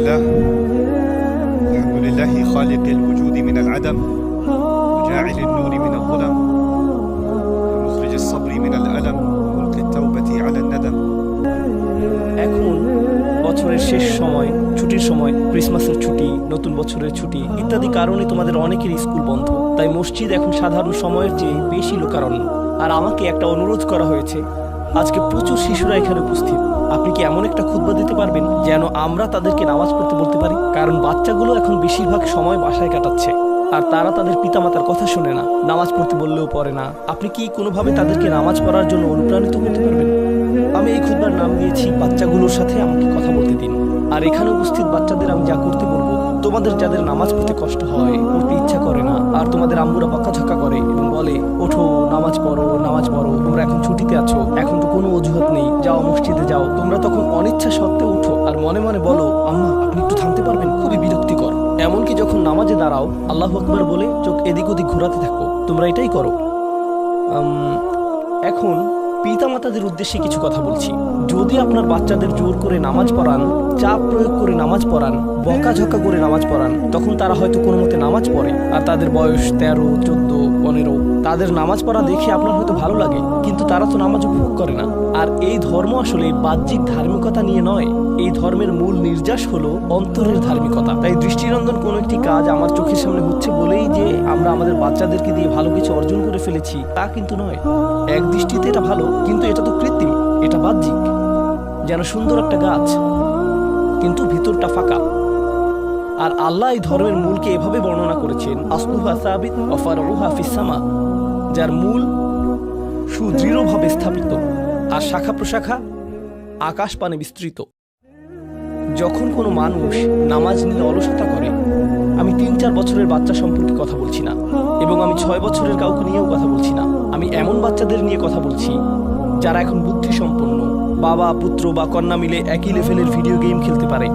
لله الحمد لله خالق الوجود من العدم وجاعل النور من الظلم ومخرج الصبر من الألم وملقي التوبة على الندم এখন বছরের শেষ সময়, ছুটির সময়, ক্রিসমাসের ছুটি, নতুন বছরের ছুটি ইত্যাদি কারণে তোমাদের অনেকের স্কুল বন্ধ। তাই মসজিদ এখন সাধারণ সময়ের চেয়ে বেশি লোকারণ্য। আর আমাকে একটা অনুরোধ করা হয়েছে, আজকে প্রচুর শিশুরা এখানে উপস্থিত। আপনি কি এমন একটা খুতবা দিতে পারবেন যেন আমরা তাদেরকে নামাজ পড়তে বলতে পারি? কারণ বাচ্চাগুলো এখন বেশিরভাগ সময় বাসায় কাটাচ্ছে আর তারা তাদের পিতামাতার কথা শোনে না, নামাজ পড়তে বললেও পড়ে না। আপনি কি কোনোভাবে তাদেরকে নামাজ পড়ার জন্য অনুপ্রাণিত করতে পারবেন? আমি এই খুতবার নাম দিয়েছি বাচ্চাগুলোর সাথে আমাকে কথা বলতে দিন। আর এখানে উপস্থিত বাচ্চাদের আমি যা করতে বলবো, তোমাদের যাদের নামাজ পড়তে কষ্ট হয়, পড়তে ইচ্ছা করে না, আর তোমাদের আম্মুরা বকাঝকা করে এবং বলে ওঠো নামাজ পড়ো, তোমরা এখন ছুটিতে আছো, এখন তো কোনো অজুহাত নেই, যাও মসজিদে যাও, তোমরা তখন অনিচ্ছা সত্ত্বেও উঠো আর মনে মনে বলো আম্মা আপনি একটু থামতে পারবেন, খুবই বিরক্তিকর। এমনকি যখন নামাজে দাঁড়াও আল্লাহু আকবার বলে চোখ এদিক ওদিক ঘোরাতে থাকো, তোমরা এটাই করো। এখন পিতামাতাদের উদ্দেশ্যে কিছু কথা বলছি। যদি আপনার বাচ্চাদের জোর করে নামাজ পড়ান, চাপ প্রয়োগ করে নামাজ পড়ান, বকাঝকা করে নামাজ পড়ান, তখন তারা হয়তো কোনো মতে নামাজ পড়ে। আর তাদের বয়স 13, 14, 15, তাদের নামাজ পড়া দেখে আপনার হয়তো ভালো লাগে, কিন্তু তারা তো নামাজ উপভোগ করে না। আর এই ধর্ম আসলে বাহ্যিক ধার্মিকতা নিয়ে নয়, এই ধর্মের মূল নির্যাস হলো অন্তরের ধার্মিকতা। তাই দৃষ্টিনন্দন কোনো একটি কাজ আমার চোখের সামনে হচ্ছে বলেই যে আমরা আমাদের বাচ্চাদেরকে দিয়ে ভালো কিছু অর্জন করে ফেলেছি তা কিন্তু নয়। এক দৃষ্টিতে এটা ভালো, কিন্তু এটা তো কৃত্রিম, এটা বাহ্যিক। যেন সুন্দর একটা গাছ কিন্তু ভিতরটা ফাঁকা। আর আল্লাহ এই ধর্মের মূলকে এভাবে বর্ণনা করেছেন, আসলুহা সাবিত ওয়া ফারউহা ফিস সামা, যার মূল সুদৃঢ়ভাবে স্থাপিত আর শাখা প্রশাখা আকাশ পানে বিস্তৃত। যখন কোনো মানুষ নামাজ নিয়ে অলসতা করে, আমি 3-4 বছরের বাচ্চা সম্পর্কে কথা বলছি না, এবং আমি 6 বছরের কাউকে নিয়েও কথা বলছি না। আমি এমন বাচ্চাদের নিয়ে কথা বলছি যারা এখন বুদ্ধিসম্পন্ন, বাবা পুত্র বা কন্যা মিলে একই লেভেলের ভিডিও গেম খেলতে পারে,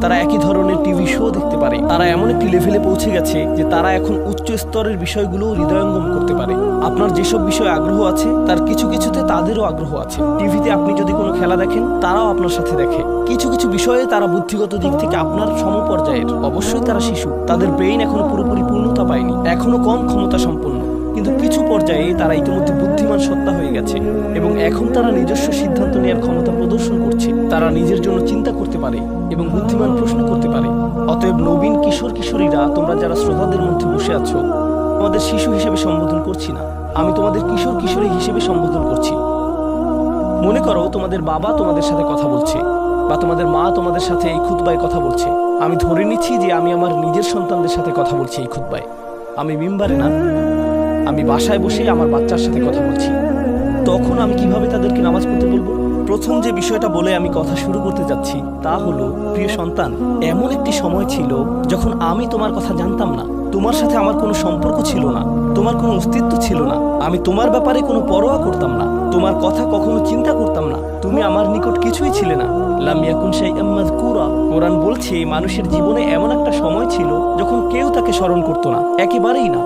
তারা একই ধরনের টিভি শো দেখতে পারে, তারা এমন একটি লেভেলে পৌঁছে গেছে যে তারা এখন উচ্চ স্তরের বিষয়গুলো হৃদয়ঙ্গম করতে পারে। আপনার যেসব বিষয়ে আগ্রহ আছে তার কিছু কিছুতে তাদেরও আগ্রহ আছে। টিভিতে আপনি যদি কোনো খেলা দেখেন, তারাও আপনার সাথে দেখে। কিছু কিছু বিষয়ে তারা বুদ্ধিগত দিক থেকে আপনার সমপর্যায়ের। অবশ্যই তারা শিশু, তাদের ব্রেইন এখনো পুরোপুরি পূর্ণতা পায়নি, এখনো কম ক্ষমতা সম্পন্ন, কিন্তু কিছু পর্যায়ে তারা ইতিমধ্যে বুদ্ধিমান সত্তা হয়ে গেছে এবং এখন তারা নিজস্ব সিদ্ধান্ত নেওয়ার ক্ষমতা প্রদর্শন করছে। তারা নিজের জন্য চিন্তা করতে পারে এবং বুদ্ধিমান প্রশ্ন করতে পারে। অতএব নবীন কিশোর কিশোরীরা, তোমরা যারা শ্রোতাদের মধ্যে বসে আছো, তোমাদের শিশু হিসেবে সম্বোধন করছি না, আমি তোমাদের কিশোর কিশোরী হিসেবে সম্বোধন করছি। মনে করো তোমাদের বাবা তোমাদের সাথে কথা বলছে বা তোমাদের মা তোমাদের সাথে এই খুতবায় কথা বলছে। আমি ধরে নিচ্ছি যে আমি আমার নিজের সন্তানদের সাথে কথা বলছি এই খুতবায়। আমি মিম্বারে না, আমি বাসায় বসে আমার বাচ্চার সাথে কথা বলছি। তখন আমি কিভাবে তাদেরকে নামাজ পড়তে বলবো? প্রথম যে বিষয়টা বলে আমি কথা শুরু করতে যাচ্ছি তা হলো, প্রিয় সন্তান, এমন একটি সময় ছিল যখন আমি তোমার কথা জানতাম না, তোমার সাথে আমার কোনো সম্পর্ক ছিল না, তোমার কোনো অস্তিত্ব ছিল না, আমি তোমার ব্যাপারে কোনো পরোয়া করতাম না, তোমার কথা কখনো চিন্তা করতাম না, তুমি আমার নিকট কিছুই ছিলে না। লাম ইয়াকুন শাইআম মাযকুরা। কোরআন বলছে মানুষের জীবনে এমন একটা সময় ছিল যখন কেউ তাকে স্মরণ করতো না, একেবারেই না।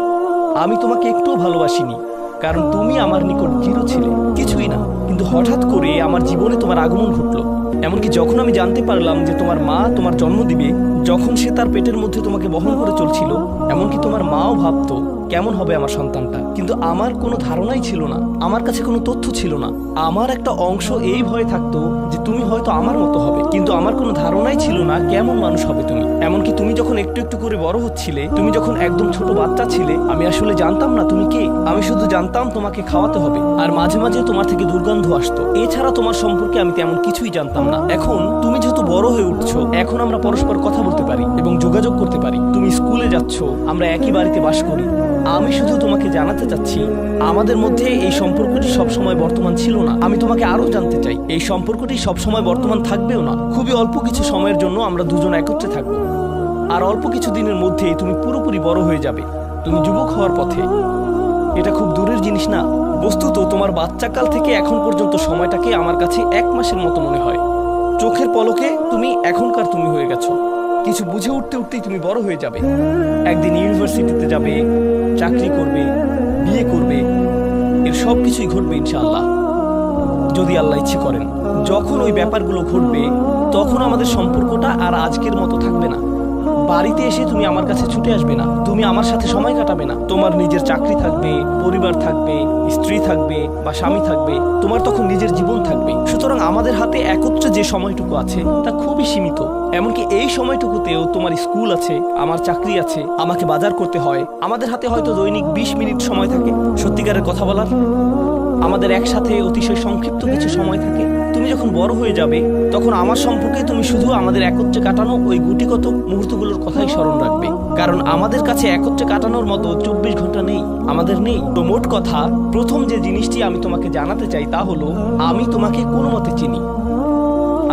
আমি তোমাকে একটুও ভালোবাসিনি, কারণ তুমি আমার নিকট জিরো ছিলে, কিছুই না। কিন্তু হঠাৎ করে আমার জীবনে তোমার আগমন ঘটলো। এমনকি যখন আমি জানতে পারলাম যে তোমার মা তোমার জন্ম দিবে, যখন সে তার পেটের মধ্যে তোমাকে বহন করে চলছিল, এমনকি তোমার মাও ভাবতো কেমন হবে আমার সন্তানটা, কিন্তু আমার কোনো ধারণাই ছিল না, আমার কাছে কোনো তথ্য ছিল না। আমার একটা অংশ এই ভয়ে থাকতো যে তুমি হয়তো আমার মতো হবে, কিন্তু আমার কোনো ধারণাই ছিল না কেমন মানুষ হবে তুমি। এমনকি তুমি যখন একটু একটু করে বড় হচ্ছিলে, তুমি যখন একদম ছোট বাচ্চা ছিলে, আমি আসলে জানতাম না তুমি কে। আমি শুধু জানতাম তোমাকে খাওয়াতে হবে, আর মাঝে মাঝে তোমার থেকে দুর্গন্ধ আসতো। এছাড়া তোমার সম্পর্কে আমি তেমন কিছুই জানতাম না। এখন তুমি যেহেতু বড় হয়ে উঠছো, এখন আমরা পরস্পর কথা বলতে পারি এবং যোগাযোগ করতে পারি। তুমি স্কুলে যাচ্ছ, আমরা একই বাড়িতে বাস করি। আমি শুধু তোমাকে জানাতে চাচ্ছি, আমাদের মধ্যে এই সম্পর্কটি সবসময় বর্তমান ছিল না। আমি তোমাকে আরো জানতে চাই, এই সম্পর্কটি সবসময় বর্তমান থাকবেও না। খুবই অল্প কিছু সময়ের জন্য আমরা দুজন একত্রে থাকবো, আর অল্প কিছু দিনের মধ্যেই তুমি পুরোপুরি বড় হয়ে যাবে, তুমি যুবক হওয়ার পথে। এটা খুব দূরের জিনিস না। বস্তুত তোমার বাচ্চাকাল থেকে এখন পর্যন্ত সময়টাকে আমার কাছে 1 মাসের মতো মনে হয়। চোখের পলকে তুমি এখনকার তুমি হয়ে গেছো। কিছু বুঝে উঠতে উঠতেই তুমি বড় হয়ে যাবে। একদিন ইউনিভার্সিটিতে যাবে, চাকরি করবে, বিয়ে করবে, এর সব কিছুই ঘটবে ইনশাআল্লাহ। যদি আল্লাহ ইচ্ছে করেন। যখন ওই ব্যাপারগুলো ঘটবে তখন আমাদের সম্পর্কটা আর আজকের মতো থাকবে না। বাড়িতে এসে তুমি আমার কাছে ছুটে আসবে না, তুমি আমার সাথে সময় কাটাবে না। তোমার নিজের চাকরি থাকবে, পরিবার থাকবে, স্ত্রী থাকবে বা স্বামী থাকবে, তোমার তখন নিজের জীবন থাকবে। সুতরাং আমাদের হাতে একত্রে যে সময়টুকু আছে তা খুবই সীমিত। এমনকি এই সময়টুকুতেও তোমার স্কুল আছে, আমার চাকরি আছে, আমাকে বাজার করতে হয়। আমাদের হাতে হয়তো দৈনিক 20 মিনিট সময় থাকে সত্যিকারের কথা বলার। আমাদের একসাথে অতিশয় সংক্ষিপ্ত কিছু সময় থাকে। তুমি যখন বড় হয়ে যাবে তখন আমার সম্পর্কে তুমি শুধু আমাদের একত্রে কাটানো ওই গুটিকত মুহূর্তগুলোর কথাই স্মরণ রাখবে, কারণ আমাদের কাছে একত্রে কাটানোর মতো 24 ঘন্টা নেই, আমাদের নেই। তো মোট কথা, প্রথম যে জিনিসটি আমি তোমাকে জানাতে চাই তা হলো, আমি তোমাকে কোনো মতে চিনি।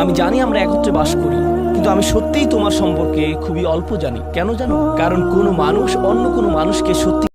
আমি জানি আমরা একত্রে বাস করি, কিন্তু আমি সত্যিই তোমার সম্পর্কে খুবই অল্প জানি। কেন জানো? কারণ কোনো মানুষ অন্য কোনো মানুষকে সত্যি